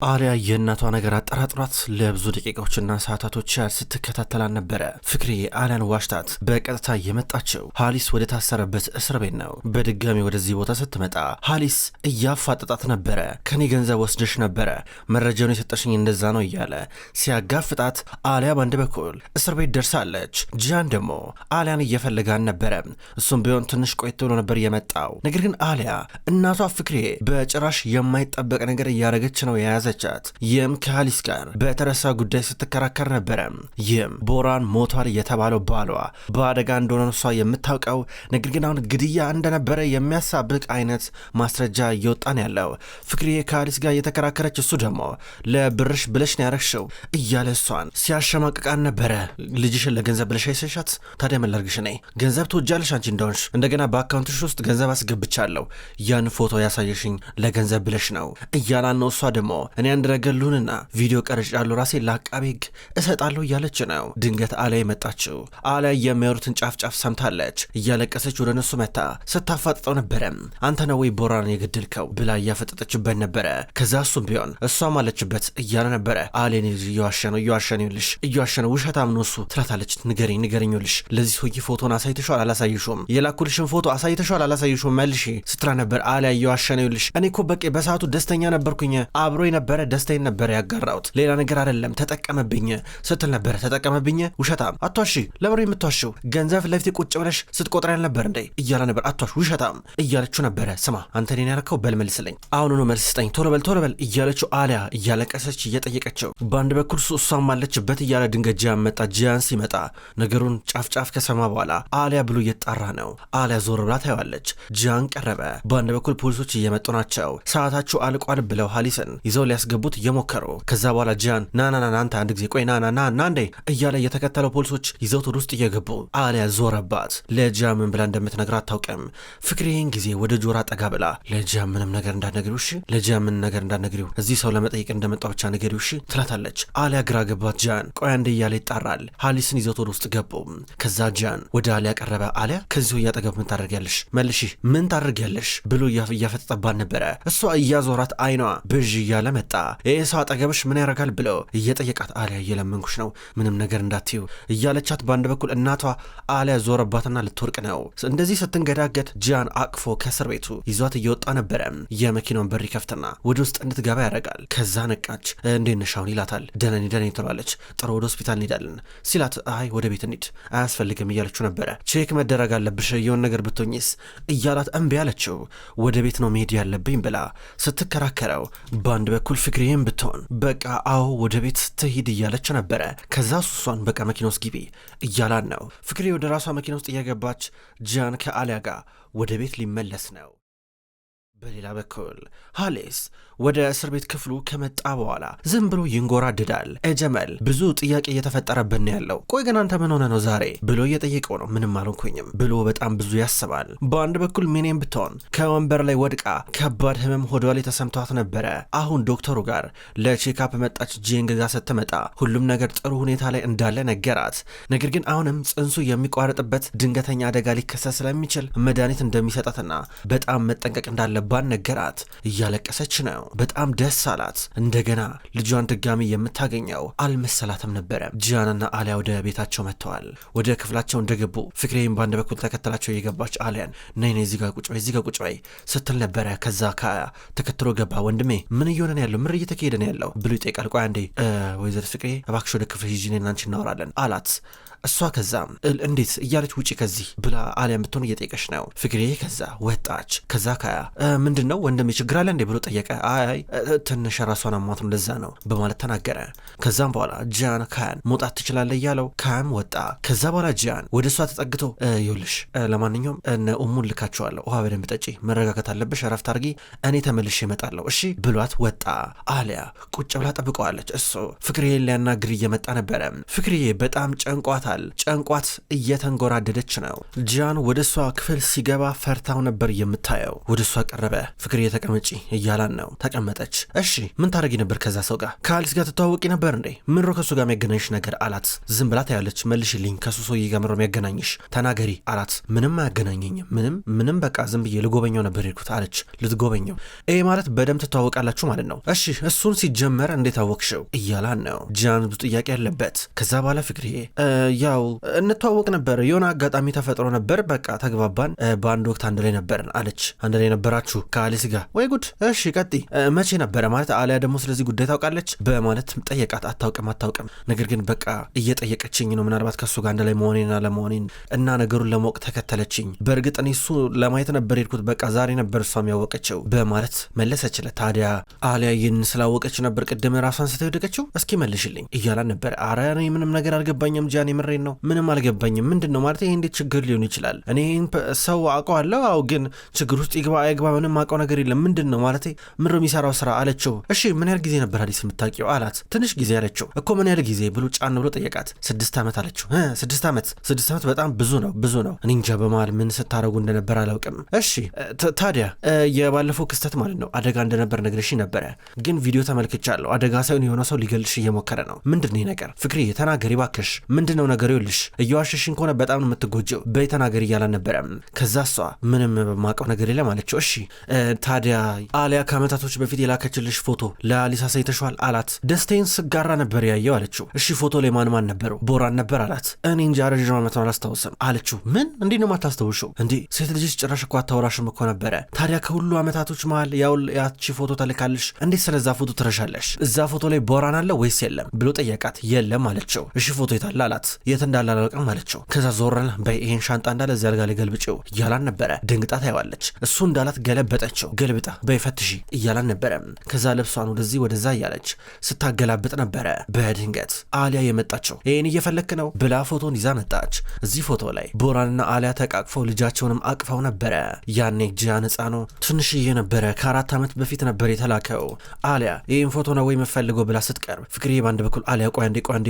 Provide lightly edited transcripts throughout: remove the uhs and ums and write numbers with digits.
አሊያ የእናቷ ነገር አጠራጥሯት ለብዙ ደቂቃዎችና ሰዓታቶች ያህል ስትከታተላን ነበረ። ፍቅሬ አሊያን ዋሽታት በቀጥታ የመጣችው ሀሊስ ወደ ታሰረበት እስር ቤት ነው። በድጋሚ ወደዚህ ቦታ ስትመጣ ሀሊስ እያፋጠጣት ነበረ። ከኔ ገንዘብ ወስደሽ ነበረ፣ መረጃውን የሰጠሽኝ እንደዛ ነው እያለ ሲያጋፍጣት፣ አሊያ በአንድ በኩል እስር ቤት ደርሳለች። ጂያን ደግሞ አሊያን እየፈለጋን ነበረ። እሱም ቢሆን ትንሽ ቆይቶ ብሎ ነበር የመጣው። ነገር ግን አሊያ እናቷ ፍቅሬ በጭራሽ የማይጠበቅ ነገር እያደረገች ነው የያዘ ይህም ከሀሊስ ጋር በተረሳ ጉዳይ ስትከራከር ነበረ። ይህም ቦራን ሞቷል የተባለው ባሏ በአደጋ እንደሆነ እሷ የምታውቀው፣ ነገር ግን አሁን ግድያ እንደነበረ የሚያሳብቅ አይነት ማስረጃ እየወጣን ያለው። ፍቅሬ ከሀሊስ ጋር እየተከራከረች፣ እሱ ደግሞ ለብርሽ ብለሽ ነው ያረግሽው እያለ እሷን ሲያሸማቅቃን ነበረ። ልጅሽን ለገንዘብ ብለሽ አይሰሻት? ታዲያ ምን ላድርግሽ? ነይ ገንዘብ ትወጃለሽ አንቺ እንደሆንሽ፣ እንደገና በአካውንትሽ ውስጥ ገንዘብ አስገብቻለሁ፣ ያን ፎቶ ያሳየሽኝ ለገንዘብ ብለሽ ነው እያላን ነው። እሷ ደግሞ እኔ አንድ ነገር ልሁንና ቪዲዮ ቀርጫለሁ ራሴ ለአቃቤ ሕግ እሰጣለሁ እያለች ነው። ድንገት አሊያ የመጣችው። አሊያ የሚያወሩትን ጫፍ ጫፍ ሰምታለች። እያለቀሰች ወደ እነሱ መታ ስታፋጥጠው ነበረ። አንተ ነው ወይ ቦራን የገደልከው ብላ እያፈጠጠችበት ነበረ። ከዛ እሱም ቢሆን እሷም አለችበት እያለ ነበረ። አሊያን እየዋሸ ነው እየዋሸ ነው ውሸታም ነው እሱ ትላታለች። ንገረኝ ልሽ ለዚህ ሰውዬ ፎቶን አሳይተሻል አላሳይሹም? የላኩልሽን ፎቶ አሳይተሻል አላሳይሹም? መልሺ ስትላ ነበር። አሊያ እየዋሸ ነው ልሽ እኔ እኮ በቃ በሰዓቱ ደስተኛ ነበርኩኝ፣ አብሮ ነበረ ደስታዬን ነበር ያጋራሁት፣ ሌላ ነገር አይደለም፣ ተጠቀመብኝ ስትል ነበረ። ተጠቀመብኝ? ውሸታም አቷሽ፣ ለምን የምትዋሽው? ገንዘብ ለፊት ቁጭ ብለሽ ስትቆጥር ያልነበር እንዴ እያለ ነበር። አቷሽ፣ ውሸታም እያለችው ነበረ። ስማ አንተ እኔን ያልከው በል መልስልኝ፣ አሁኑኑ መልስ ስጠኝ፣ ቶሎ በል እያለችው አሊያ እያለቀሰች እየጠየቀችው፣ በአንድ በኩል እሷም አለችበት እያለ ድንገት ጂያን መጣ። ጂያን ሲመጣ ነገሩን ጫፍ ከሰማ በኋላ አሊያ ብሎ እየጣራ ነው። አሊያ ዞር ብላ ታየዋለች። ጂያን ቀረበ። በአንድ በኩል ፖሊሶች እየመጡ ናቸው። ሰዓታቸው አልቋል ብለው ሀሊስን ይዘው ሊያስገቡት እየሞከሩ፣ ከዛ በኋላ ጂያን ናና አንተ አንድ ጊዜ ቆይ ናና እንዴ እያለ እየተከተለው ፖሊሶች ይዘውት ወደ ውስጥ እየገቡ፣ አሊያ ዞረባት። ለጂያን ምን ብላ እንደምትነግር አታውቅም። ፍቅሬን ጊዜ ወደ ጆራ ጠጋ ብላ ለጂያን ምንም ነገር እንዳትነግሪው እሺ፣ ለጂያን ምን ነገር እንዳትነግሪው፣ እዚህ ሰው ለመጠየቅ እንደመጣው ብቻ ንገሪው እሺ ትላታለች። አሊያ ግራ ገባት። ጂያን ቆይ አንዴ እያለ ይጣራል። ሀሊስን ይዘውት ወደ ውስጥ ገቡ። ከዛ ጂያን ወደ አሊያ ቀረበ። አሊያ ከዚሁ እያጠገብ ምን ታደርጊያለሽ? መልሺ ምን ታደርጊያለሽ ብሎ እያፈጠጠባት ነበረ። እሷ እያዞራት አይኗ ብዥ እያለ መጣ። ይህ ሰው አጠገብሽ ምን ያደርጋል ብሎ እየጠየቃት፣ አሊያ እየለመንኩሽ ነው ምንም ነገር እንዳትዩ እያለቻት፣ በአንድ በኩል እናቷ አሊያ ዞረባትና ልትወርቅ ነው። እንደዚህ ስትንገዳገድ ጂያን አቅፎ ከእስር ቤቱ ይዟት እየወጣ ነበረ። የመኪናውን በር ይከፍትና ወደ ውስጥ እንድትገባ ያደርጋል። ከዛ ነቃች። እንዴት ነሽ አሁን ይላታል። ደህና ትለዋለች። ጥሩ ወደ ሆስፒታል እንሄዳለን ሲላት፣ አይ ወደ ቤት እንሂድ አያስፈልግም እያለችው ነበረ። ቼክ መደረግ አለብሽ የሆነ ነገር ብትሆኝስ እያላት እምቢ አለችው። ወደ ቤት ነው መሄድ ያለብኝ ብላ ስትከራከረው፣ በአንድ በኩል ፍቅሬን ብትሆን በቃ አዎ ወደ ቤት ትሂድ እያለች ነበረ። ከዛ እሷን በቃ መኪና ውስጥ ግቢ እያላን ነው። ፍቅሬ ወደ ራሷ መኪና ውስጥ እየገባች ጂያን ከአሊያ ጋር ወደ ቤት ሊመለስ ነው። በሌላ በኩል ሀሊስ ወደ እስር ቤት ክፍሉ ከመጣ በኋላ ዝም ብሎ ይንጎራድዳል። ጀመል ብዙ ጥያቄ እየተፈጠረብን ያለው፣ ቆይ ግን አንተ ምን ሆነ ነው ዛሬ ብሎ እየጠየቀው ነው። ምንም አልሆንኩኝም ብሎ በጣም ብዙ ያስባል። በአንድ በኩል ሚኔም ብትሆን ከወንበር ላይ ወድቃ ከባድ ህመም ሆዷ ላይ ተሰምቷት ነበረ። አሁን ዶክተሩ ጋር ለቼካፕ መጣች። ጂንግ ጋር ስትመጣ ሁሉም ነገር ጥሩ ሁኔታ ላይ እንዳለ ነገራት። ነገር ግን አሁንም ጽንሱ የሚቋረጥበት ድንገተኛ አደጋ ሊከሰት ስለሚችል መድኃኒት እንደሚሰጣትና በጣም መጠንቀቅ እንዳለባት ነገራት። እያለቀሰች ነው። በጣም ደስ አላት። እንደገና ልጇን ድጋሚ የምታገኘው አልመሰላትም ነበረ። ጂያንና አሊያ ወደ ቤታቸው መጥተዋል። ወደ ክፍላቸው እንደገቡ ፍቅሬም በአንድ በኩል ተከተላቸው እየገባች አሊያን ነይ እዚህ ጋር ቁጭ በይ ስትል ነበረ። ከዛ ካያ ተከትሎ ገባ። ወንድሜ ምን እየሆነ ነው ያለው? ምን እየተካሄደ ነው ያለው ብሎ ይጠይቃል። ቆይ አንዴ ወይዘር ፍቅሬ እባክሽ ወደ ክፍል ሂጂ፣ እኔና አንቺ እናወራለን አላት። እሷ ከዛም እንዴት እያለች ውጪ ከዚህ ብላ አሊያን ብትሆን እየጠየቀች ነው። ፍቅሬ ከዛ ወጣች። ከዛ ካያ ምንድን ነው ወንድሜ ችግር አለ እንዴ ብሎ ጠየቀ። አይ ትንሽ ራሷን አሟት ነው ለዛ ነው በማለት ተናገረ። ከዛም በኋላ ጂያን ካያን መውጣት ትችላለህ እያለው ካያም ወጣ። ከዛ በኋላ ጂያን ወደ እሷ ተጠግቶ ይኸውልሽ ለማንኛውም እነ ኡሙን ልካቸዋለሁ፣ ውሃ በደንብ ጠጪ፣ መረጋጋት አለብሽ፣ እረፍት አድርጊ፣ እኔ ተመልሼ እመጣለሁ እሺ ብሏት ወጣ። አሊያ ቁጭ ብላ ጠብቀዋለች። እሱ ፍቅሬ ሊያናግር እየመጣ ነበረ። ፍቅሬ በጣም ጨንቋታል። ጨንቋታል። ጨንቋት እየተንጎራደደች ነው። ጂያን ወደ እሷ ክፍል ሲገባ ፈርታው ነበር የምታየው። ወደ እሷ ቀረበ። ፍቅርዬ ተቀመጪ እያላን ነው። ተቀመጠች። እሺ ምን ታደርጊ ነበር ከዛ ሰው ጋር? ከአሊስ ጋር ትተዋወቂ ነበር እንዴ? ምንሮ ከሱ ጋር የሚያገናኝሽ ነገር አላት። ዝም ብላ ታያለች። መልሽልኝ፣ ከሱ ሰውዬ ጋር ምንሮ የሚያገናኝሽ ተናገሪ አላት። ምንም አያገናኘኝም፣ ምንም በቃ ዝም ብዬ ልጎበኘው ነበር ሄድኩት አለች። ልትጎበኘው? ይሄ ማለት በደም ትተዋወቃላችሁ ማለት ነው? እሺ እሱን ሲጀመር እንዴት አወቅሽው እያላን ነው። ጂያን ብዙ ጥያቄ ያለበት። ከዛ በኋላ ፍቅርዬ ያው እንተዋወቅ ነበር፣ የሆነ አጋጣሚ ተፈጥሮ ነበር፣ በቃ ተግባባን፣ በአንድ ወቅት አንድ ላይ ነበርን አለች። አንድ ላይ ነበራችሁ ከአሊስ ጋር? ወይ ጉድ። እሺ ቀጥይ፣ መቼ ነበረ ማለት? አሊያ ደግሞ ስለዚህ ጉዳይ ታውቃለች በማለት ጠየቃት። አታውቅም፣ ነገር ግን በቃ እየጠየቀችኝ ነው፣ ምናልባት ከሱ ጋር አንድ ላይ መሆኔን አለመሆኔን እና ነገሩን ለማወቅ ተከተለችኝ። በእርግጥ እኔ እሱ ለማየት ነበር ሄድኩት፣ በቃ ዛሬ ነበር እሷም ያወቀችው በማለት መለሰችለት። ታዲያ አሊያ ይህን ስላወቀች ነበር ቅድም ራሷን ስትወደቀችው? እስኪ መልሽልኝ እያላን ነበር። አረ እኔ ምንም ነገር አልገባኝም ጂያን፣ የምሬን ነው፣ ምንም አልገባኝም። ምንድን ነው ማለት? ይሄ እንዴት ችግር ሊሆን ይችላል? እኔ ሰው አውቀዋለሁ፣ አዎ፣ ግን ችግር ውስጥ ይግባ አይግባ ምንም አውቀው ነገር የለም። ምንድን ነው ማለት? ምንድን ነው የሚሰራው ስራ አለችው። እሺ ምን ያህል ጊዜ ነበር አዲስ የምታውቂው አላት። ትንሽ ጊዜ አለችው። እኮ ምን ያህል ጊዜ ብሎ ጫን ብሎ ጠየቃት። 6 ዓመት አለችው። 6 ዓመት በጣም ብዙ ነው። እኔ እንጃ በመሃል ምን ስታረጉ እንደነበር አላውቅም። እሺ ታዲያ የባለፈው ክስተት ማለት ነው አደጋ እንደነበር ነግረሽ ነበረ፣ ግን ቪዲዮ ተመልክቻለሁ። አደጋ ሳይሆን የሆነ ሰው ሊገልሽ እየሞከረ ነው። ምንድን ነው ነገር? ፍቅርዬ ተናገሪ ባክሽ፣ ምንድን ነው ነገሩ? ይኸውልሽ እየዋሸሽኝ ከሆነ በጣም ነው የምትጎጀው፣ በይ ተናገሪ እያላን ነበረ። ከዛ እሷ ምንም በማውቀው ነገር የለም አለችው። እሺ ታዲያ አሊያ ከዓመታቶች በፊት የላከችልሽ ፎቶ ለአሊስ አሳይተሽዋል አላት። ደስታዬን ስጋራ ነበር ያየው አለችው። እሺ ፎቶ ላይ ማን ነበረው? ቦራን ነበር አላት። እኔ እንጃ ረዥም ዓመት ነው አላስታውስም አለችው። ምን እንዴት ነው የማታስታውሽው እንዴ? ሴት ልጅሽ ጭራሽ እኮ አታወራሽም እኮ ነበረ። ታዲያ ከሁሉ ዓመታቶች መሃል ያቺ ፎቶ ተልካልሽ፣ እንዴት ስለዛ ፎቶ ትረሻለሽ? እዛ ፎቶ ላይ ቦራን አለ ወይስ የለም ብሎ ጠየቃት። የለም አለችው። እሺ ፎቶ የታለ አላት። የት እንዳለ አላውቅም አለችው። ከዛ ዞረና በይ ይሄን ሻንጣ እንዳለ እዚያ አልጋ ላይ ገልብጪው እያላን ነበረ። ደንግጣ ታየዋለች። እሱ እንዳላት ገለበጠችው። ገልብጣ በይ ፈትሺ እያላን ነበረ። ከዛ ልብሷን ወደዚህ ወደዛ እያለች ስታገላብጥ ነበረ። በድንገት አሊያ የመጣችው ይህን እየፈለክ ነው ብላ ፎቶን ይዛ መጣች። እዚህ ፎቶ ላይ ቦራንና አሊያ ተቃቅፈው ልጃቸውንም አቅፈው ነበረ። ያኔ ጂያን ሕፃኑ ትንሽዬ ነበረ። ከ4 ዓመት በፊት ነበር የተላከው። አሊያ ይህን ፎቶ ነው ወይ የምፈልገው ብላ ስትቀርብ ፍቅርዬ በአንድ በኩል አሊያ ቆይ አንዴ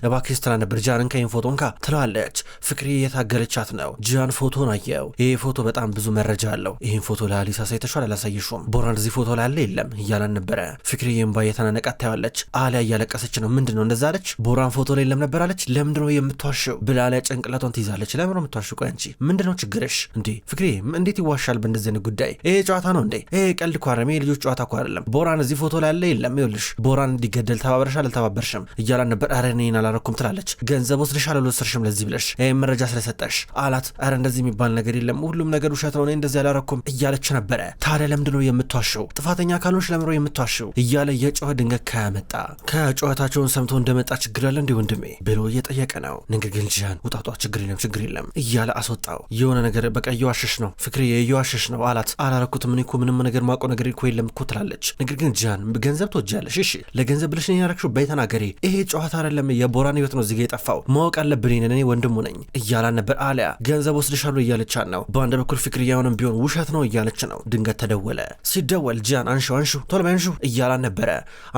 እባክሽ ትላ ነበር። ጂያንን ከይህን ፎቶን ትለዋለች። ፍቅርዬ የታገለቻት ነው። ጂያን ፎቶን አየው። ይህ ፎቶ በጣም ብዙ መረጃ አለው። ይህን ፎቶ ለአሊስ አሳይተሽዋል? አላሳየሽውም? ቦራን እዚህ ፎቶ ላይ አለ? የለም እያላን ነበረ። ፍቅርዬም ባ የተናነቃት ታያለች። አሊያ እያለቀሰች ነው። ምንድን ነው እንደዛ አለች። ቦራን ፎቶ ላይ የለም ነበር አለች። ለምንድን ነው የምትዋሸው ብላ አሊያ ጭንቅላቷን ትይዛለች። ለምን ነው የምትዋሸው? ቆይ አንቺ ምንድን ነው ችግርሽ እንዴ? ፍቅርዬ እንዴት ይዋሻል በእንደዚህ አይነት ጉዳይ? ይሄ ጨዋታ ነው እንዴ? ይሄ ቀልድ እኮ አይደለም። ይሄ ልጆች ጨዋታ እኮ አይደለም። ቦራን እዚህ ፎቶ ላይ አለ? የለም። ይኸውልሽ ቦራን እንዲገደል ተባበረሻል አልተባበርሽም እያላን ነበር። አረ እኔን አላረኩም ትላለች። ገንዘብ ወስደሻል አልወሰድሽም ለዚህ ብለሽ ይሄን መረጃ ስለሰጠሽ አላት። አረ እንደዚህ የሚባል ነገር የለም፣ ሁሉም ነገር ውሸት ነው፣ እኔ እንደዚህ አላረኩም እያለች ነበረ። ታዲያ ለምንድን ነው የምትዋሸው? ጥፋተኛ ካልሆንሽ ለምን ነው የምትዋሸው? እያለ የጮኸ ድንገት ከመጣ ከጮኸታቸውን ሰምቶ እንደመጣ ችግር አለ እንዴ ወንድሜ ብሎ እየጠየቀ ነው። ነገር ግን ጂያን ውጣቷ ችግር የለም እያለ አስወጣው። የሆነ ነገር በቃ እየዋሸሽ ነው ፍቅርዬ እየዋሸሽ ነው አላት። አላረኩትም እኔ እኮ ምንም ነገር ማውቀው ነገር እኮ የለም እኮ ትላለች። ነገር ግን ጂያን ገንዘብ ትወጃለሽ? እሺ ለገንዘብ ብለሽ ነው ያረክሽው? በይ ተናገሪ። ይሄ ጨዋታ አይደለም፣ የቦራን ህይወት ነው እዚህ ጋር የጠፋው። ማወቅ አለብኝ፣ እኔ ወንድሙ ነኝ እያላን ነበር። አሊያ ገንዘብ ወስድሻለሁ እያለቻት ነው። በአንድ በኩል ፍቅርያውንም ቢሆን ውሸት ነው እያለች ነው። ድንገት ተደወለ። ሲደወል ጂያን አንሹ ቶሎ በይ አንሹ እያላን ነበረ።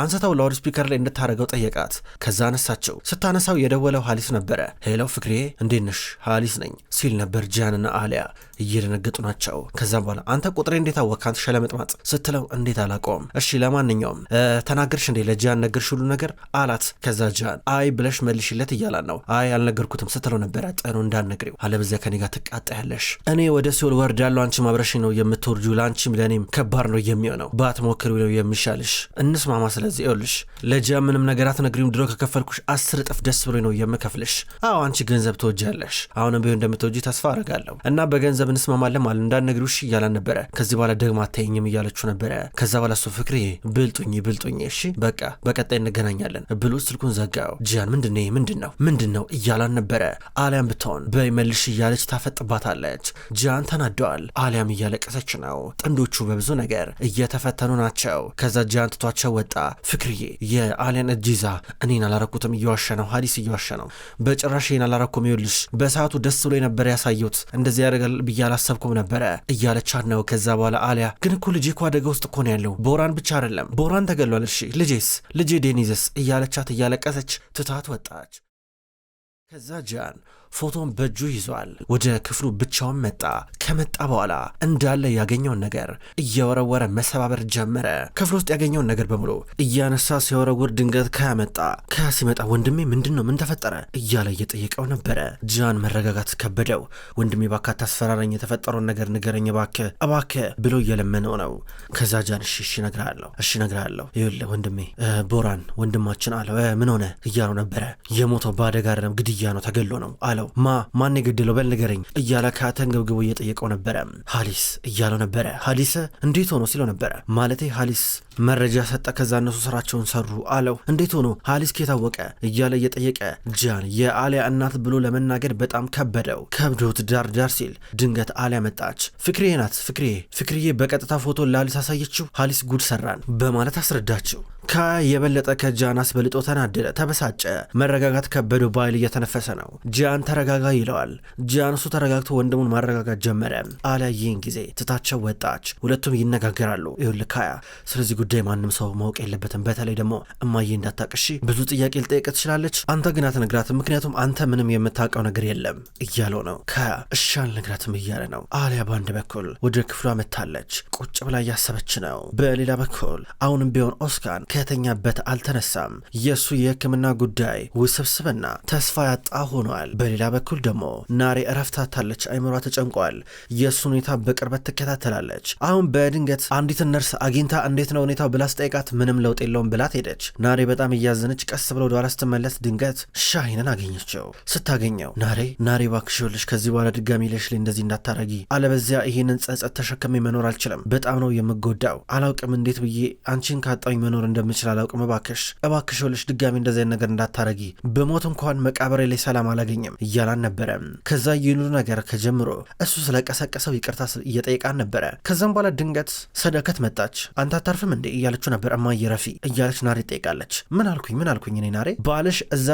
አንስተው ላውድ ስፒከር ላይ እንድታረገው ጠየቃት። ከዛ አነሳቸው። ስታነሳው የደወለው ሀሊስ ነበረ። ሄሎ ፍቅርዬ እንዴት ነሽ? ሀሊስ ነኝ ሲል ነበር። ጂያንና አሊያ እየደነገጡ ናቸው። ከዛም በኋላ አንተ ቁጥሬ እንዴት አወቅ አንተ ሸለመጥማጥ ስትለው እንዴት አላውቀውም። እሺ ለማንኛውም ተናገርሽ እንዴ ለጂያን ነገርሽ ሁሉ ነገር አላት። ከዛ ጂያን አይ ብለሽ መልሽለት እያላን ነው። አይ አልነገርኩትም ስትለው ነበረ። ጥሩ እንዳትነግሪው አለበዚያ ከኔ ጋር ትቃጣያለሽ። እኔ ወደ ሲኦል ወርዳለሁ፣ አንቺ ማብረሽ ነው የምትወርጁ፣ ለአንቺም ለእኔም ከባድ ነው የሚሆነው፣ ባትሞክሪው ነው የሚሻልሽ። እንስማማ። ስለዚህ ይኸውልሽ ለጂያን ምንም ነገር አትነግሪውም። ድሮ ከከፈልኩሽ 10 እጥፍ ደስ ብሎ ነው የምከፍልሽ። አዎ አንቺ ገንዘብ ትወጃለሽ፣ አሁንም ቢሆን እንደምትወጂ ተስፋ አደርጋለሁ እና በገንዘብ እንስማማለን ማለት እንዳትነግሪው እሺ እያላን ነበረ። ከዚህ በኋላ ደግሞ አታየኝም እያለችው ነበረ። ከዛ በኋላ እሱ ፍቅሬ ብልጡኝ እሺ በቃ በቀጣይ እንገናኛለን ብሎ ስልኩን ዘጋው። ጂያን ምንድን ነው እያላን ነበረ። አሊያም ብትሆን በይመልሽ እያለች ታፈጥባታለች። ጂያን ተናደዋል። አሊያም እያለቀሰች ነው። ጥንዶቹ በብዙ ነገር እየተፈተኑ ናቸው። ከዛ ጂያን ትቷቸው ወጣ። ፍቅርዬ የአሊያን እጅ ይዛ እኔን አላረኩትም፣ እየዋሸ ነው ሀዲስ እየዋሸ ነው፣ በጭራሽ ይሄን አላረኩም፣ ይኸውልሽ በሰዓቱ ደስ ብሎ ነበር ያሳየሁት፣ እንደዚህ ያደርጋል ብዬ አላሰብኩም ነበረ እያለቻት ነው። ከዛ በኋላ አሊያ ግን እኮ ልጄ እኮ አደጋ ውስጥ እኮ ነው ያለው፣ ቦራን ብቻ አይደለም ቦራን ተገሏል፣ እሺ ልጄ ዴኒዝስ እያለቻት እያለቀሰች ትታት ወጣች። ከዛ ጃን ፎቶን በእጁ ይዟል። ወደ ክፍሉ ብቻውን መጣ። ከመጣ በኋላ እንዳለ ያገኘውን ነገር እየወረወረ መሰባበር ጀመረ። ክፍሉ ውስጥ ያገኘውን ነገር በሙሉ እያነሳ ሲወረውር ድንገት ከመጣ ሲመጣ ወንድሜ ምንድን ነው ምን ተፈጠረ እያለ እየጠየቀው ነበረ። ጃን መረጋጋት ከበደው። ወንድሜ እባክህ አታስፈራረኝ፣ የተፈጠረውን ነገር ንገረኝ እባክህ ብሎ እየለመነው ነው። ከዛ ጃን እሺ እነግርሃለሁ ይኸውልህ ወንድሜ ቦራን ወንድማችን አለው ምን ሆነ እያለው ነበረ። የሞተው በአደጋ አይደለም ግድያ ነው ተገሎ ነው አለው። ማን የገደለው በል ንገረኝ እያለ ከተንገብግቦ እየጠየቀው ነበረ። ሀሊስ እያለው ነበረ። ሀሊስ እንዴት ሆኖ ሲለው ነበረ። ማለቴ ሀሊስ መረጃ ሰጠ፣ ከዛ እነሱ ስራቸውን ሰሩ አለው። እንዴት ሆኖ ሀሊስ ከታወቀ እያለ እየጠየቀ ጃን የአሊያ እናት ብሎ ለመናገር በጣም ከብዶት ዳር ሲል ድንገት አሊያ መጣች። ፍቅሬ ናት ፍቅሬ በቀጥታ ፎቶ ለሀሊስ አሳየችው። ሀሊስ ጉድ ሰራን በማለት አስረዳችው። የበለጠ ከጃን አስበልጦ ተናደደ፣ ተበሳጨ። መረጋጋት ከበደው። ባይል እየተነፈሰ ነው። ጃን ተረጋጋ ይለዋል። ጃን እሱ ተረጋግቶ ወንድሙን ማረጋጋት ጀመረ። አሊያ ይህን ጊዜ ትታቸው ወጣች። ሁለቱም ይነጋገራሉ። ይኸውልህ ካያ ስለዚህ ጉዳይ ማንም ሰው ማወቅ የለበትም፣ በተለይ ደግሞ እማዬ እንዳታቅሺ። ብዙ ጥያቄ ልጠይቅ ትችላለች፣ አንተ ግን አትነግራትም፣ ምክንያቱም አንተ ምንም የምታውቀው ነገር የለም እያለው ነው። ካያ እሺ አልነግራትም እያለ ነው። አሊያ በአንድ በኩል ወደ ክፍሏ መታለች። ቁጭ ብላ እያሰበች ነው። በሌላ በኩል አሁንም ቢሆን ኦስካን ከተኛበት አልተነሳም። የእሱ የሕክምና ጉዳይ ውስብስብና ተስፋ ያጣ ሆኗል። በሌላ በኩል ደግሞ ናሬ እረፍታታለች፣ አይምሯ ተጨንቋል። የእሱ ሁኔታ በቅርበት ትከታተላለች። አሁን በድንገት አንዲትን ነርስ አግኝታ እንዴት ነው ሁኔታው ብላ ስጠይቃት ምንም ለውጥ የለውም ብላት ሄደች። ናሬ በጣም እያዘነች ቀስ ብለ ወደኋላ ስትመለስ ድንገት ሻሂንን አገኘችው። ስታገኘው ናሬ እባክሽ ይኸውልሽ ከዚህ በኋላ ድጋሚ ለሽሌ እንደዚህ እንዳታረጊ፣ አለበዚያ ይሄንን ጸጸት ተሸክሜ መኖር አልችልም። በጣም ነው የምጎዳው። አላውቅም እንዴት ብዬ አንቺን ካጣኝ መኖር እንደምችል አላውቅም። እባክሽ ይኸውልሽ ድጋሚ እንደዚህ ነገር እንዳታረጊ፣ በሞት እንኳን መቃብሬ ላይ ሰላም አላገኘም እያላን ነበረ። ከዛ ይሉ ነገር ከጀምሮ እሱ ስለቀሰቀሰው ይቅርታ እየጠየቃን ነበረ። ከዛም በኋላ ድንገት ሰዳከት መጣች። አንተ አታርፍም እንዴ እያለችው ነበር። እማዬ ረፊ እያለች ናሬ ጠይቃለች። ምን አልኩኝ እኔ ናሬ ባልሽ እዛ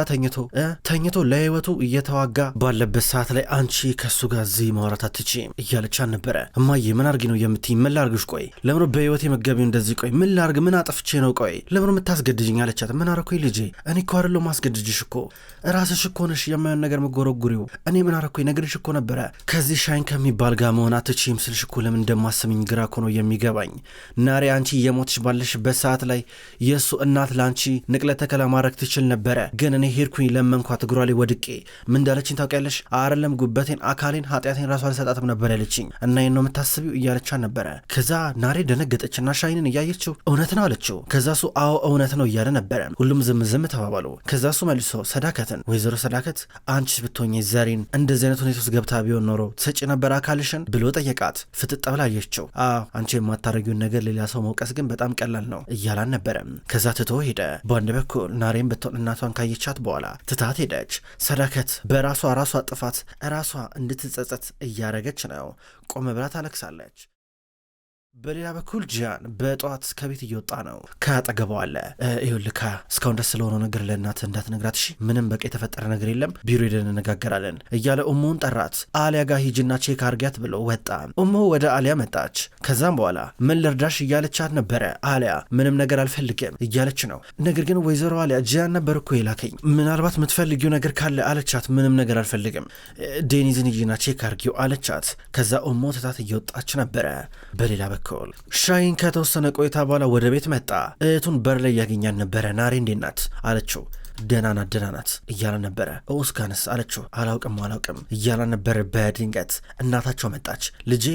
ተኝቶ ለህይወቱ እየተዋጋ ባለበት ሰዓት ላይ አንቺ ከሱ ጋር እዚህ ማውራት አትችይም እያለቻን ነበረ። እማዬ ምን አርጊ ነው የምትይኝ? ምን ላርግሽ? ቆይ ለምሮ በህይወቴ መገቢው እንደዚህ ቆይ ምን ላርግ? ምን አጥፍቼ ነው? ቆይ ለምሮ የምታስገድጅኝ አለቻት። ምን አረኩኝ ልጄ? እኔ እኮ አይደለሁ ማስገድጅሽ እኮ ራስሽ እኮ ነሽ የማየውን ነገር መጎረጉሪው። እኔ ምን አረኩኝ? ነግርሽ እኮ ነበረ ከዚህ ሻይን ከሚባል ጋር መሆን አትችይም ስልሽ እኮ ለምን እንደማስምኝ ግራ እኮ ነው የሚገባኝ። ናሬ አንቺ የሞትሽ ባለሽበት ሰዓት ላይ የእሱ እናት ለአንቺ ንቅለ ተከላ ማድረግ ትችል ነበረ፣ ግን እኔ ሄድኩኝ ለመንኳት፣ እግሯ ላይ ወድቄ ምን እንዳለችኝ ታውቂያለሽ? አይደለም ጉበቴን፣ አካሌን፣ ኃጢአቴን ራሱ አልሰጣትም ነበር ያለችኝ እና ይህን ነው የምታስቢው እያለቻን ነበረ። ከዛ ናሬ ደነገጠችና ሻይንን እያየችው እውነት ነው አለችው። ከዛ እሱ አዎ እውነት ነው እያለ ነበረ። ሁሉም ዝም ተባባሉ። ከዛ እሱ መልሶ ሰዳከትን ወይዘሮ ሰዳከት አንቺስ ብትሆኚ ዘሬን እንደዚህ አይነት ሁኔታ ውስጥ ገብታ ቢሆን ኖሮ ሰጪ ነበር አካልሽን ብሎ ጠየቃት። ፍጥጥ ብላ አየችው። አንቺ የማታረጊውን ነገር ሌላ ሰው መውቀስ ግን በጣም ቀላል ነው እያላን ነበረ። ከዛ ትቶ ሄደ። በአንድ በኩል ናሬን ብትሆን እናቷን ካየቻት በኋላ ትታት ሄደች። ሰዳከት በራሷ ጥፋት ራሷ እንድትጸጸት እያረገች ነው። ቆም ብላ ታለቅሳለች። በሌላ በኩል ጃን በጠዋት ከቤት እየወጣ ነው። ካጠገበው አለ። ይኸውልህ እስካሁን ደስ ስለሆነው ነገር ለእናትህ እንዳትነግራት እሺ፣ ምንም በቃ የተፈጠረ ነገር የለም፣ ቢሮ ሄደን እንነጋገራለን እያለ እሙን ጠራት። አሊያ ጋር ሂጅና ቼክ አርጊያት ብሎ ወጣ። እሙ ወደ አሊያ መጣች። ከዛም በኋላ ምን ልርዳሽ እያለቻት ነበረ። አሊያ ምንም ነገር አልፈልግም እያለች ነው። ነገር ግን ወይዘሮ አሊያ ጃን ነበር እኮ የላከኝ፣ ምናልባት የምትፈልጊው ነገር ካለ አለቻት። ምንም ነገር አልፈልግም፣ ዴኒዝን ሂጂና ቼክ አርጊው አለቻት። ከዛ እሙ ትታት እየወጣች ነበረ። በሌላ በኩል ሻይን ከተወሰነ ቆይታ በኋላ ወደ ቤት መጣ። እህቱን በር ላይ ያገኛን ነበረ። ናሬ እንዴት ናት አለችው። ደህና ናት እያለ ነበረ። ኦስካንስ አለችው። አላውቅም እያለ ነበር። በድንገት እናታቸው መጣች። ልጄ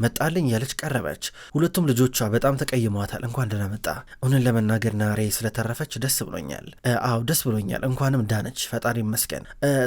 መጣልኝ ያለች ቀረበች። ሁለቱም ልጆቿ በጣም ተቀይመዋታል። እንኳን ደህና መጣ። እውነት ለመናገር ናሬ ስለተረፈች ደስ ብሎኛል። አዎ ደስ ብሎኛል፣ እንኳንም ዳነች፣ ፈጣሪ ይመስገን።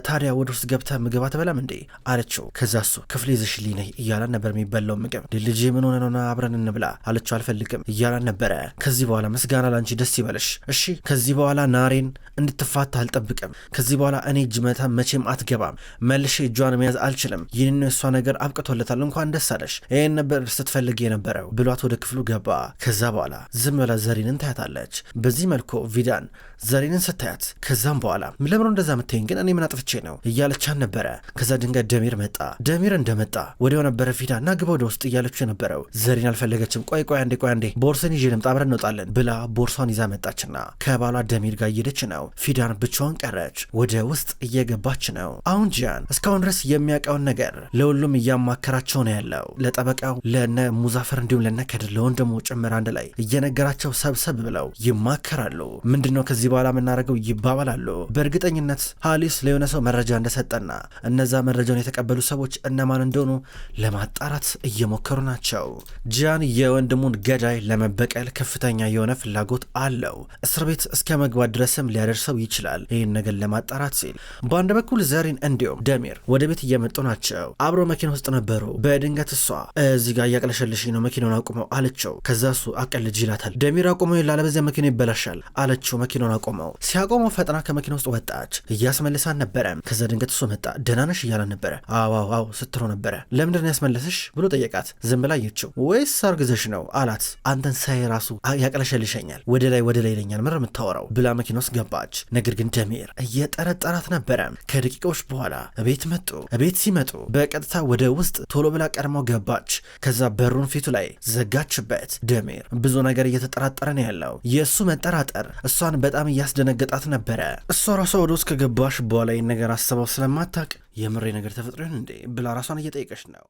ታዲያ ወደ ውስጥ ገብተህ ምግብ አትበላም እንዴ አለችው። ከዛ እሱ ክፍሌ ይዘሽልኝ ነይ እያላን ነበር። የሚበላው ምግብ ልጄ ምን ሆነ ነው አብረን እንብላ አለችው። አልፈልግም እያላን ነበረ። ከዚህ በኋላ ምስጋና ላንቺ፣ ደስ ይበልሽ እሺ። ከዚህ በኋላ ናሬን እንድትፋታ አልጠብቅም። ከዚህ በኋላ እኔ እጅ መታ መቼም አትገባም። መልሼ እጇን መያዝ አልችልም። ይህን እሷ ነገር አብቅቶለታል። እንኳን ደስ አለሽ፣ ይህን ነበር ስትፈልግ የነበረው ብሏት ወደ ክፍሉ ገባ። ከዛ በኋላ ዝም ብላ ዘሪንን ታያታለች። በዚህ መልኩ ቪዳን ዘሪንን ስታያት ከዛም በኋላ ለምሮ እንደዛ ምትይኝ ግን እኔ ምን አጥፍቼ ነው እያለቻን ነበረ። ከዛ ድንገት ደሚር መጣ። ደሚር እንደመጣ ወዲያው ነበረ ቪዳን ና ግባ ወደ ውስጥ እያለችው የነበረው። ዘሪን አልፈለገችም። ቆይ አንዴ ቦርሰን ይዤ ልምጣ አብረን እንወጣለን ብላ ቦርሷን ይዛ መጣችና ከባሏ ደሚር ጋር እየሄደች ነው። ፊዳን ብቻዋን ቀረች። ወደ ውስጥ እየገባች ነው። አሁን ጂያን እስካሁን ድረስ የሚያውቀውን ነገር ለሁሉም እያማከራቸው ነው ያለው። ለጠበቃው፣ ለነ ሙዛፈር እንዲሁም ለነ ከድር ለወንድሙ ጭምር አንድ ላይ እየነገራቸው ሰብሰብ ብለው ይማከራሉ። ምንድነው ከዚህ በኋላ የምናደርገው ይባባላሉ። በእርግጠኝነት ሀሊስ ለሆነ ሰው መረጃ እንደሰጠና እነዛ መረጃውን የተቀበሉ ሰዎች እነማን እንደሆኑ ለማጣራት እየሞከሩ ናቸው። ጂያን የወንድሙን ገዳይ ለመበቀል ከፍተኛ የሆነ ፍላጎት አለው። እስር ቤት እስከ መግባት ድረስም ሊያደርሰው ይችላል። ይህን ነገር ለማጣራት ሲል በአንድ በኩል ዘሪን እንዲሁም ደሚር ወደ ቤት እየመጡ ናቸው። አብሮ መኪና ውስጥ ነበሩ። በድንገት እሷ እዚህ ጋር እያቅለሸልሽኝ ነው፣ መኪናውን አቁመው አለችው። ከዛ እሱ አቀልጅ ይላታል። ደሚር አቁመው ላለበዚያ መኪና ይበላሻል አለችው። መኪናውን አቁመው ሲያቆመው ፈጥና ከመኪና ውስጥ ወጣች። እያስመልሳን ነበረ። ከዛ ድንገት እሱ መጣ። ደህና ነሽ እያላን ነበረ። አዎ ስትሮ ነበረ። ለምንድን ያስመለስሽ ብሎ ጠየቃት። ዝም ብላ አየችው። ወይስ አርግዘሽ ነው አላት። አንተን ሳይ ራሱ ያቅለሸልሸኛል፣ ወደ ላይ ይለኛል፣ ምር የምታወራው ብላ መኪና ውስጥ ገባች። ነገር ግን ደሚር እየጠረጠራት ነበረ። ከደቂቃዎች በኋላ ቤት መጡ። ቤት ሲመጡ በቀጥታ ወደ ውስጥ ቶሎ ብላ ቀድማው ገባች። ከዛ በሩን ፊቱ ላይ ዘጋችበት። ደሚር ብዙ ነገር እየተጠራጠረ ነው ያለው። የእሱ መጠራጠር እሷን በጣም እያስደነገጣት ነበረ። እሷ ራሷ ወደ ውስጥ ከገባሽ በኋላ ይህን ነገር አስበው ስለማታቅ የምሬ ነገር ተፈጥሮ ይሆን እንዴ ብላ ራሷን እየጠየቀች ነው።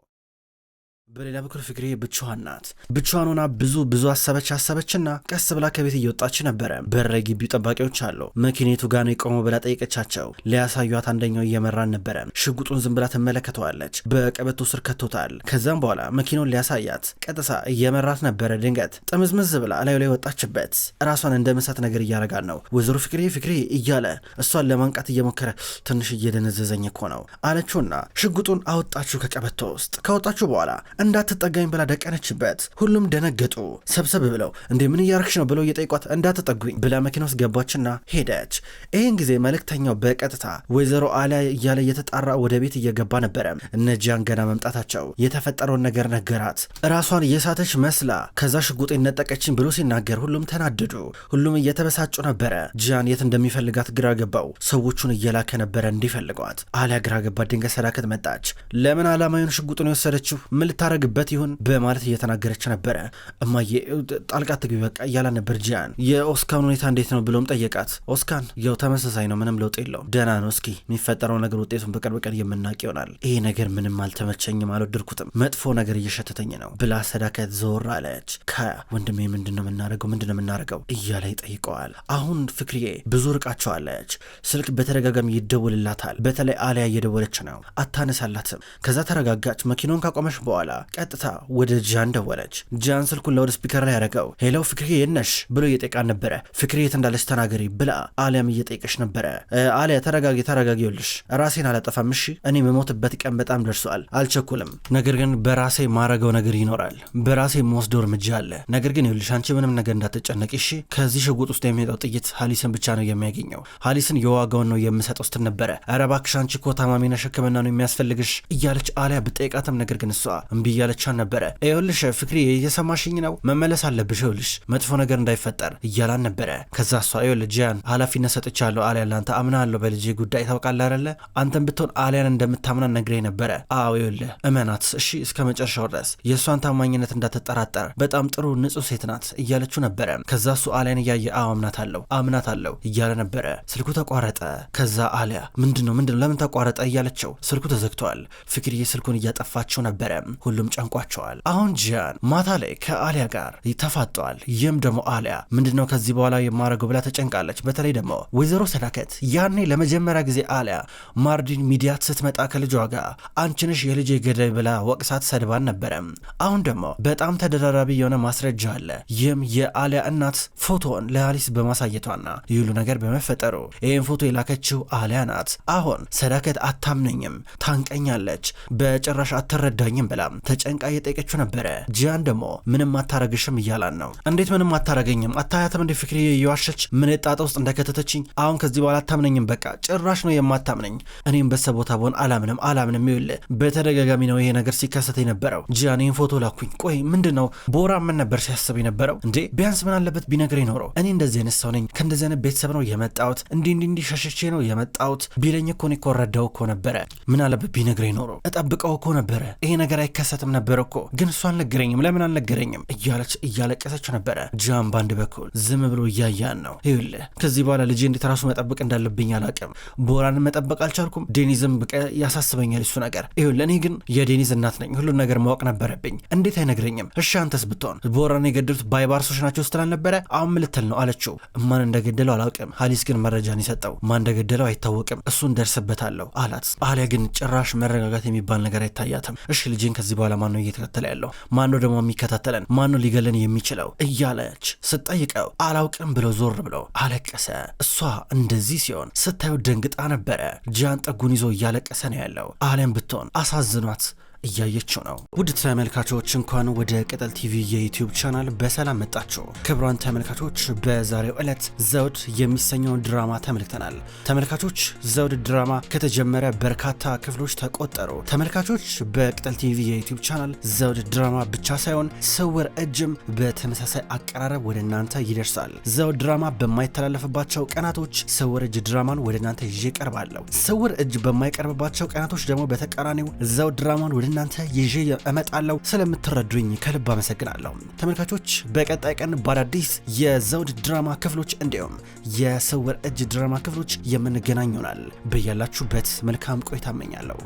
በሌላ በኩል ፍቅሬ ብቻዋን ናት። ብቻዋን ሆና ብዙ አሰበችና ቀስ ብላ ከቤት እየወጣች ነበረ። በረ ግቢው ጠባቂዎች አሉ። መኪኔቱ ጋር ነው የቆመው ብላ ጠየቀቻቸው። ሊያሳዩት አንደኛው እየመራን ነበረ። ሽጉጡን ዝም ብላ ትመለከተዋለች። በቀበቶ ስር ከቶታል። ከዛም በኋላ መኪናውን ሊያሳያት ቀጥታ እየመራት ነበረ። ድንገት ጥምዝምዝ ብላ ላዩ ላይ ወጣችበት። ራሷን እንደ መሳት ነገር እያረጋን ነው። ወይዘሮ ፍቅሬ እያለ እሷን ለማንቃት እየሞከረ ትንሽ እየደነዘዘኝ እኮ ነው አለችውና ሽጉጡን አወጣችሁ ከቀበቶ ውስጥ። ካወጣችሁ በኋላ እንዳትጠጋኝ ብላ ደቀነችበት። ሁሉም ደነገጡ። ሰብሰብ ብለው እንዴ ምን እያረክሽ ነው ብለው እየጠይቋት እንዳትጠጉኝ ብላ መኪና ውስጥ ገባችና ሄደች። ይህን ጊዜ መልእክተኛው በቀጥታ ወይዘሮ አሊያ እያለ እየተጣራ ወደ ቤት እየገባ ነበረ። እነ ጂያን ገና መምጣታቸው የተፈጠረውን ነገር ነገራት። ራሷን እየሳተች መስላ ከዛ ሽጉጤ ነጠቀችኝ ብሎ ሲናገር ሁሉም ተናደዱ። ሁሉም እየተበሳጩ ነበረ። ጂያን የት እንደሚፈልጋት ግራ ገባው። ሰዎቹን እየላከ ነበረ እንዲፈልጓት። አሊያ ግራ ገባ። ድንገት ሰዳከት መጣች። ለምን አላማዩን ሽጉጡን የወሰደችው ምን ግበት ይሁን በማለት እየተናገረች ነበረ። እማዬ ጣልቃ ትግቢ በቃ እያላ ነበር ጂያን። የኦስካን ሁኔታ እንዴት ነው ብሎም ጠየቃት። ኦስካን ያው ተመሳሳይ ነው፣ ምንም ለውጥ የለውም፣ ደህና ነው። እስኪ የሚፈጠረው ነገር ውጤቱን በቅርብ ቀን የምናውቅ ይሆናል። ይሄ ነገር ምንም አልተመቸኝም፣ አልወደድኩትም፣ መጥፎ ነገር እየሸተተኝ ነው ብላ ሰዳከት ዞር አለች። ከወንድሜ ምንድነው የምናደርገው እያለ ይጠይቀዋል። አሁን ፍቅርዬ ብዙ ርቃቸዋለች። ስልክ በተደጋጋሚ ይደውልላታል። በተለይ አሊያ እየደወለች ነው፣ አታነሳላትም። ከዛ ተረጋጋች። መኪናውን ካቆመች በኋላ ቀጥታ ወደ ጃን ደወለች። ጃን ስልኩን ለወደ ስፒከር ላይ ያደረገው። ሄለው ፍቅሬ የነሽ ብሎ እየጠየቃን ነበረ። ፍቅሬ የት እንዳለች ተናገሪ ብላ አሊያም እየጠየቀች ነበረ። አሊያ ተረጋጊ፣ ይኸውልሽ ራሴን አላጠፋም፣ እሺ እኔ የምሞትበት ቀን በጣም ደርሷል፣ አልቸኩልም። ነገር ግን በራሴ ማረገው ነገር ይኖራል፣ በራሴ የምወስደው እርምጃ አለ። ነገር ግን ይኸውልሽ አንቺ ምንም ነገር እንዳትጨነቂ እሺ። ከዚህ ሽጉጥ ውስጥ የሚወጣው ጥይት ሀሊስን ብቻ ነው የሚያገኘው፣ ሀሊስን የዋጋውን ነው የምሰጠው ስትል ነበረ። ኧረ እባክሽ አንቺ እኮ ታማሚ ነሽ፣ ሕክምና ነው የሚያስፈልግሽ እያለች አሊያ ብጠይቃትም ነገር ግን እሷ እምቢ እያለቻን ነበረ። ይኸውልሽ ፍቅሪ እየሰማሽኝ ነው፣ መመለስ አለብሽ፣ ይኸውልሽ መጥፎ ነገር እንዳይፈጠር እያላን ነበረ። ከዛ እሷ ይኸውልህ ጂያን ኃላፊነት ሰጥቻለሁ አሊያ ላንተ አምናለሁ፣ በልጄ ጉዳይ ታውቃለህ አይደለ? አንተን ብትሆን አሊያን እንደምታምናን ነግሬኝ ነበረ። አዎ ይኸውልህ እመናት እሺ፣ እስከ መጨረሻው ድረስ የእሷን ታማኝነት እንዳትጠራጠር፣ በጣም ጥሩ ንጹህ ሴት ናት እያለችው ነበረ። ከዛ እሱ አሊያን እያየ አዎ አምናታለሁ እያለ ነበረ። ስልኩ ተቋረጠ። ከዛ አሊያ ምንድነው ለምን ተቋረጠ እያለችው ስልኩ ተዘግቷል። ፍቅርዬ ስልኩን እያጠፋችው ነበረ። ሁሉም ጨንቋቸዋል። አሁን ጂያን ማታ ላይ ከአሊያ ጋር ተፋጠዋል። ይህም ደግሞ አሊያ ምንድነው ከዚህ በኋላ የማረገው ብላ ተጨንቃለች። በተለይ ደግሞ ወይዘሮ ሰዳከት ያኔ ለመጀመሪያ ጊዜ አሊያ ማርዲን ሚዲያት ስትመጣ ከልጇ ጋር አንቺንሽ የልጄ ገዳይ ብላ ወቅሳት ሰድባን ነበረ። አሁን ደግሞ በጣም ተደራራቢ የሆነ ማስረጃ አለ። ይህም የአሊያ እናት ፎቶን ለሀሊስ በማሳየቷና ይሁሉ ነገር በመፈጠሩ ይህን ፎቶ የላከችው አሊያ ናት። አሁን ሰዳከት አታምነኝም፣ ታንቀኛለች፣ በጭራሽ አትረዳኝም ብላ ተጨንቃ እየጠየቀችው ነበረ። ጂያን ደግሞ ምንም አታረግሽም እያላን ነው። እንዴት ምንም አታረገኝም? አታያትም እንዴ ፍቅሬ እየዋሸች ምን ጣጣ ውስጥ እንደከተተችኝ? አሁን ከዚህ በኋላ አታምነኝም፣ በቃ ጭራሽ ነው የማታምነኝ። እኔም በሰቦታ ቦን አላምንም። ይኸውልህ በተደጋጋሚ ነው ይሄ ነገር ሲከሰት የነበረው። ጂያን ይህን ፎቶ ላኩኝ። ቆይ ምንድነው ቦራ ምን ነበር ሲያስብ የነበረው እንዴ? ቢያንስ ምን አለበት ቢነግረኝ ኖሮ። እኔ እንደዚህ አይነት ሰው ነኝ፣ ከእንደዚህ አይነት ቤተሰብ ነው የመጣሁት፣ እንዲህ ሸሽቼ ነው የመጣሁት ቢለኝ እኮ እኔ እኮ ረዳው እኮ ነበረ። ምን አለበት ቢነግረኝ ኖሮ፣ እጠብቀው እኮ ነበረ። ይሄ ነገር አይከሰት ልትከሰትም ነበር እኮ ግን እሱ አልነገረኝም፣ ለምን አልነገረኝም እያለች እያለቀሰች ነበረ። ጃን ባንድ በኩል ዝም ብሎ እያያን ነው። ይኸውልህ ከዚህ በኋላ ልጄ እንዴት ራሱ መጠበቅ እንዳለብኝ አላቅም። ቦራንን መጠበቅ አልቻልኩም። ዴኒዝም ያሳስበኛል እሱ ነገር። ይኸውልህ እኔ ግን የዴኒዝ እናት ነኝ፣ ሁሉን ነገር ማወቅ ነበረብኝ። እንዴት አይነግረኝም? እሺ አንተስ ብትሆን ቦራን የገደሉት ባይባርሶች ናቸው ስትላልነበረ አሁን ምን ልትል ነው አለችው። ማን እንደገደለው አላውቅም፣ ሀሊስ ግን መረጃን ይሰጠው። ማን እንደገደለው አይታወቅም፣ እሱን ደርስበታለሁ አላት። አሊያ ግን ጭራሽ መረጋጋት የሚባል ነገር አይታያትም። እሺ ልጄን ከዚህ በኋላ ማን ነው እየተከተለ ያለው? ማን ነው ደግሞ የሚከታተለን? ማን ነው ሊገለን የሚችለው እያለች ስጠይቀው አላውቅም ብሎ ዞር ብሎ አለቀሰ። እሷ እንደዚህ ሲሆን ስታዩ ደንግጣ ነበረ። ጃን ጠጉን ይዞ እያለቀሰ ነው ያለው። አሊያም ብትሆን አሳዝኗት እያየችው ነው። ውድ ተመልካቾች እንኳን ወደ ቅጠል ቲቪ የዩቲዩብ ቻናል በሰላም መጣችሁ። ክቡራን ተመልካቾች በዛሬው ዕለት ዘውድ የሚሰኘውን ድራማ ተመልክተናል። ተመልካቾች ዘውድ ድራማ ከተጀመረ በርካታ ክፍሎች ተቆጠሩ። ተመልካቾች በቅጠል ቲቪ የዩቲዩብ ቻናል ዘውድ ድራማ ብቻ ሳይሆን ስውር እጅም በተመሳሳይ አቀራረብ ወደ እናንተ ይደርሳል። ዘውድ ድራማ በማይተላለፍባቸው ቀናቶች ስውር እጅ ድራማን ወደ እናንተ ይዤ ቀርባለሁ። ስውር እጅ በማይቀርብባቸው ቀናቶች ደግሞ በተቃራኒው ዘውድ ድራማን ወደ እናንተ ይዤ እመጣለሁ። ስለምትረዱኝ ከልብ አመሰግናለሁ። ተመልካቾች በቀጣይ ቀን በአዳዲስ የዘውድ ድራማ ክፍሎች እንዲሁም የስውር እጅ ድራማ ክፍሎች የምንገናኝ ይሆናል። በያላችሁበት መልካም ቆይታ እመኛለሁ።